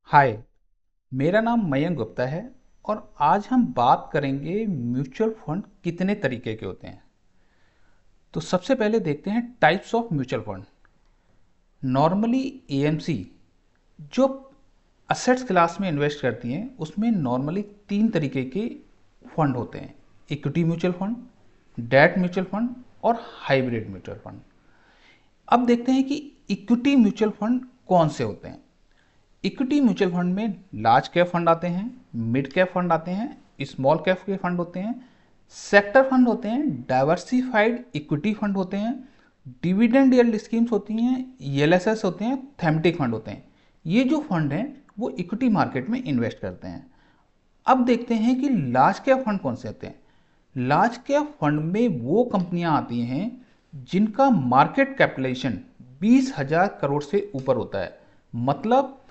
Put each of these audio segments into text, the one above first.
हाय, मेरा नाम मयंक गुप्ता है और आज हम बात करेंगे म्यूचुअल फंड कितने तरीके के होते हैं। तो सबसे पहले देखते हैं types of mutual fund. Normally AMC जो असेट्स क्लास में इन्वेस्ट करती हैं उसमें नॉर्मली तीन तरीके के फंड होते हैं: equity mutual fund, debt mutual fund और हाइब्रिड म्यूचुअल फंड। अब देखते हैं कि इक्विटी म्यूचुअल फंड कौन से होते हैं। इक्विटी म्यूचुअल फंड में लार्ज कैप फंड आते हैं, मिड कैप फंड आते हैं, स्मॉल कैप के फंड होते हैं, सेक्टर फंड होते हैं, डाइवर्सिफाइड इक्विटी फंड होते हैं, डिविडेंड यील्ड स्कीम्स होती हैं, एलएसएस होते हैं, थेमेटिक फंड होते हैं। ये जो फंड हैं वो इक्विटी मार्केट में इन्वेस्ट करते हैं। अब देखते हैं कि लार्ज कैप फंड कौन से होते हैं। लार्ज कैप फंड में वो कंपनियां आती हैं जिनका मार्केट कैपिटलाइजेशन 20,000 करोड़ से ऊपर होता है। मतलब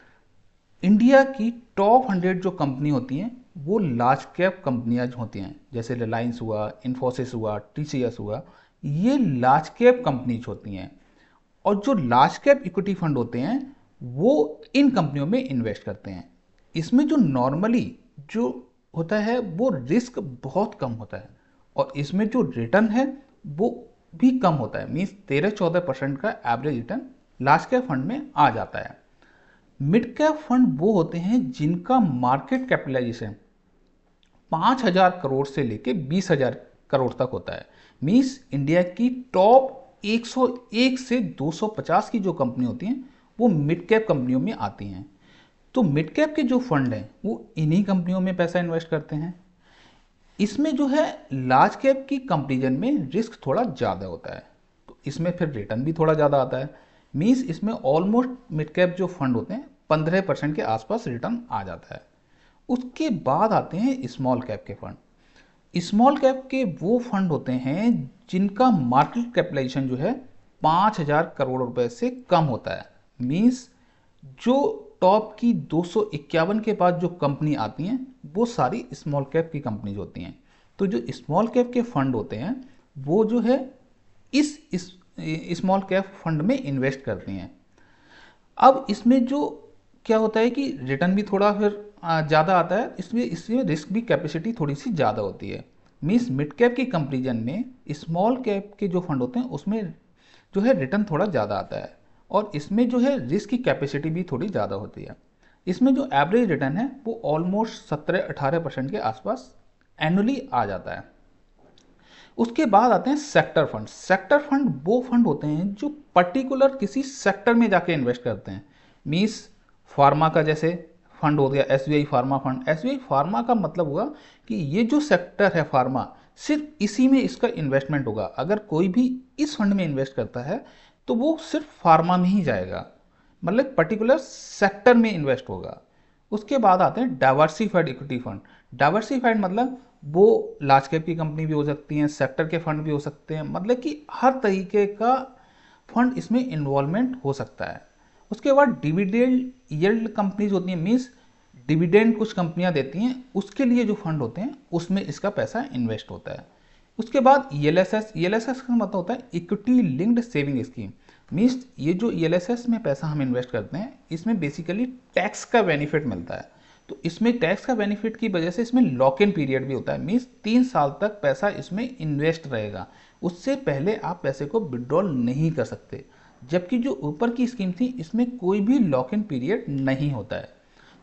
इंडिया की टॉप 100 जो कंपनी होती हैं वो लार्ज कैप कंपनियां होती हैं, जैसे रिलायंस हुआ, इन्फोसिस हुआ, टीसीएस हुआ। ये लार्ज कैप कंपनीज होती हैं और जो लार्ज कैप इक्विटी फंड होते हैं वो इन कंपनियों में इन्वेस्ट करते हैं। इसमें जो नॉर्मली जो होता है वो रिस्क बहुत कम होता है और इसमें जो रिटर्न है वो भी कम होता है। मीन्स 13-14% का average return large cap fund में आ जाता है। मिड कैप फंड वो होते हैं जिनका मार्केट कैपिटलाइजेशन 5,000 करोड़ से लेके 20,000 करोड़ तक होता है। मीन्स इंडिया की टॉप 101 से 250 की जो कंपनी होती हैं वो मिड कैप कंपनियों में आती हैं। तो मिड कैप के जो फंड हैं वो इन्हीं कंपनियों में पैसा इन्वेस्ट करते हैं। इसमें जो है लार्ज कैप की कंपेरिजन में रिस्क थोड़ा ज़्यादा होता है, तो इसमें फिर रिटर्न भी थोड़ा ज़्यादा आता है। मीन्स इसमें ऑलमोस्ट मिड कैप जो फंड होते हैं 15% के आसपास रिटर्न आ जाता है। उसके बाद आते हैं स्मॉल कैप के फंड। स्मॉल कैप के वो फंड होते हैं जिनका मार्केट कैपिटलाइजेशन जो है 5,000 करोड़ रुपए से कम होता है। मीन्स जो टॉप की 251 के बाद जो कंपनी आती हैं वो सारी स्मॉल कैप की कंपनीज होती हैं। तो जो स्मॉल कैप के फंड होते हैं वो जो है इस स्मॉल कैप फंड में इन्वेस्ट करती हैं। अब इसमें जो क्या होता है कि रिटर्न भी थोड़ा फिर ज़्यादा आता है, इसमें रिस्क भी कैपेसिटी थोड़ी सी ज़्यादा होती है। मीन्स मिड कैप की कंपेरिजन में स्मॉल कैप के जो फंड होते हैं उसमें जो है रिटर्न थोड़ा ज़्यादा आता है और इसमें जो है रिस्क की कैपेसिटी भी थोड़ी ज़्यादा होती है। इसमें जो एवरेज रिटर्न है वो ऑलमोस्ट 17-18% के आसपास एनुअली आ जाता है। उसके बाद आते हैं सेक्टर फंड। सेक्टर फंड वो फंड होते हैं जो पर्टिकुलर किसी सेक्टर में जाके इन्वेस्ट करते हैं। मीन्स फार्मा का जैसे फंड हो गया SBI pharma fund. SBI pharma का मतलब हुआ कि ये जो सेक्टर है फार्मा, सिर्फ इसी में इसका इन्वेस्टमेंट होगा। अगर कोई भी इस फंड में इन्वेस्ट करता है तो वो सिर्फ फार्मा में ही जाएगा, मतलब पर्टिकुलर सेक्टर में इन्वेस्ट होगा। उसके बाद आते हैं डाइवर्सिफाइड इक्विटी फंड। डाइवर्सिफाइड मतलब वो लार्ज कैप की कंपनी भी हो सकती हैं, सेक्टर के फंड भी हो सकते हैं, मतलब कि हर तरीके का फंड इसमें इन्वॉल्वमेंट हो सकता है। उसके बाद डिविडेंड यील्ड कंपनीज होती हैं। मीन्स डिविडेंड कुछ कंपनियां देती हैं, उसके लिए जो फंड होते हैं उसमें इसका पैसा इन्वेस्ट होता है। उसके बाद ईएलएसएस। ईएलएसएस का मतलब होता है equity linked saving scheme. Means ये जो ईएलएसएस में पैसा हम इन्वेस्ट करते हैं इसमें बेसिकली टैक्स का बेनिफिट मिलता है। तो इसमें टैक्स का बेनिफिट की वजह से इसमें लॉक इन पीरियड भी होता है। मीन्स 3 साल तक पैसा इसमें इन्वेस्ट रहेगा, उससे पहले आप पैसे को विड्रॉल नहीं कर सकते। जबकि जो ऊपर की स्कीम थी इसमें कोई भी लॉक इन पीरियड नहीं होता है।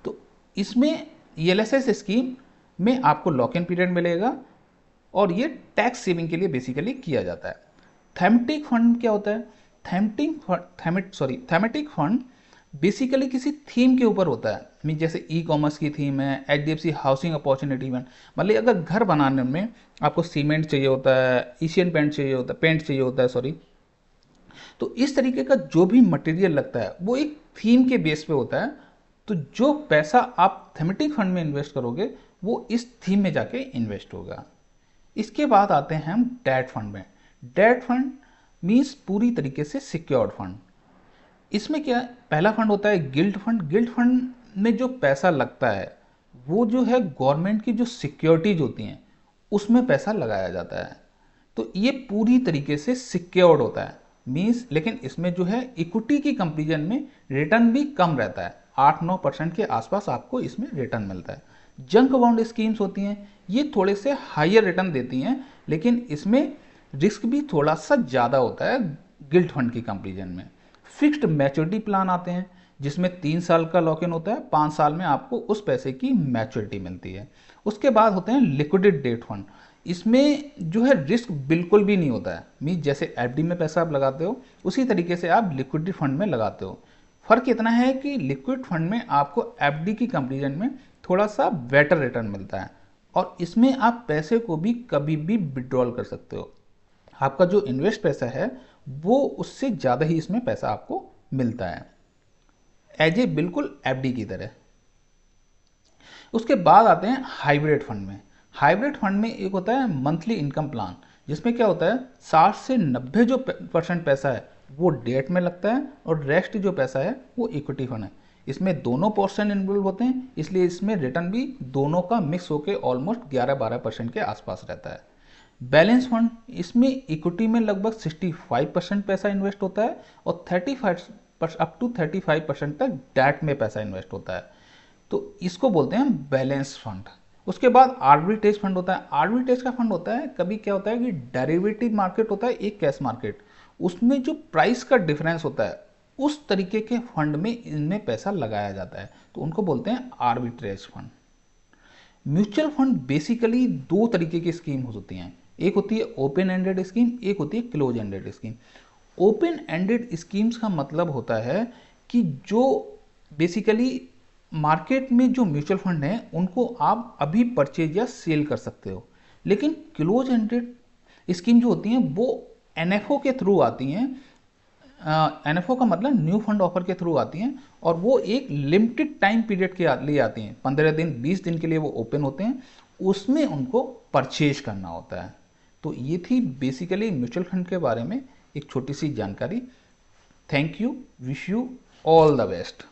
तो इसमें ईएलएसएस स्कीम में आपको लॉक इन पीरियड मिलेगा और ये टैक्स सेविंग के लिए बेसिकली किया जाता है। थैमेटिक फंड क्या होता है? थैमेटिक फंड बेसिकली किसी थीम के ऊपर होता है। मीन जैसे ई कॉमर्स की थीम है, एचडीएफसी हाउसिंग अपॉर्चुनिटी फंड। मतलब अगर घर बनाने में आपको सीमेंट चाहिए होता है, एशियन पेंट चाहिए होता है, तो इस तरीके का जो भी मटेरियल लगता है वो एक थीम के बेस पे होता है। तो जो पैसा आप थेमेटिक फंड में इन्वेस्ट करोगे वो इस थीम में जाके इन्वेस्ट होगा। इसके बाद आते हैं हम डेट फंड में। डेट फंड मीन्स पूरी तरीके से सिक्योर्ड फंड। इसमें क्या पहला फंड होता है गिल्ट फंड। गिल्ट फंड में जो पैसा लगता है वो जो है गवर्नमेंट की जो सिक्योरिटीज होती हैं उसमें पैसा लगाया जाता है। तो ये पूरी तरीके से सिक्योर्ड होता है। मीन्स लेकिन इसमें जो है इक्विटी की कंपेरिजन में रिटर्न भी कम रहता है। 8-9% के आसपास आपको इसमें रिटर्न मिलता है। जंक बॉन्ड स्कीम्स होती हैं, ये थोड़े से हायर रिटर्न देती हैं, लेकिन इसमें रिस्क भी थोड़ा सा ज़्यादा होता है गिल्ट फंड की कंपेरिजन में। फिक्स्ड मैच्योरिटी प्लान आते हैं जिसमें 3 साल का लॉक इन होता है, 5 साल में आपको उस पैसे की मैच्योरिटी मिलती है। उसके बाद होते हैं लिक्विडेट डेट फंड। इसमें जो है रिस्क बिल्कुल भी नहीं होता है, मीन जैसे एफडी में पैसा आप लगाते हो उसी तरीके से आप लिक्विडिटी फंड में लगाते हो। फर्क इतना है कि लिक्विड फंड में आपको एफडी की कंपेरिजन में थोड़ा सा बेटर रिटर्न मिलता है, और इसमें आप पैसे को भी कभी भी विड्रॉल कर सकते हो। आपका जो इन्वेस्ट पैसा है वो उससे ज़्यादा ही इसमें पैसा आपको मिलता है, एज ए बिल्कुल एफडी की तरह। उसके बाद आते हैं हाइब्रिड फंड में। हाइब्रिड फंड में एक होता है मंथली इनकम प्लान, जिसमें क्या होता है 60 से 90 जो % पैसा है वो डेट में लगता है और रेस्ट जो पैसा है वो इक्विटी फंड है। इसमें दोनों पोर्शन इन्वॉल्व होते हैं, इसलिए इसमें रिटर्न भी दोनों का मिक्स होकर ऑलमोस्ट 11-12% के आसपास रहता है। बैलेंस फंड, इसमें इक्विटी में लगभग 65% पैसा इन्वेस्ट होता है और 35% तक डेट में पैसा इन्वेस्ट होता है, तो इसको बोलते हैं बैलेंस फंड। उसके बाद आर्बिट्रेज फंड होता है। आर्बिट्रेज का फंड होता है, कभी क्या होता है कि डेरिवेटिव मार्केट होता है एक कैश मार्केट, उसमें जो प्राइस का डिफरेंस होता है उस तरीके के फंड में इनमें पैसा लगाया जाता है, तो उनको बोलते हैं arbitrage fund. Mutual fund basically 2 तरीके की स्कीम होती हैं, एक होती है ओपन एंडेड स्कीम, एक होती है close ended scheme. Open ended schemes का मतलब होता है कि जो बेसिकली मार्केट में जो म्यूचुअल फंड हैं उनको आप अभी परचेज या सेल कर सकते हो, लेकिन क्लोज एंडेड स्कीम जो होती हैं वो एनएफओ के थ्रू आती हैं। एनएफओ का मतलब न्यू फंड ऑफर के थ्रू आती हैं, और वो एक लिमिटेड टाइम पीरियड के लिए आती हैं, 15 दिन 20 दिन के लिए वो ओपन होते हैं, उसमें उनको परचेज करना होता है। तो ये थी बेसिकली म्यूचुअल फंड के बारे में एक छोटी सी जानकारी। Thank you, wish you all the best.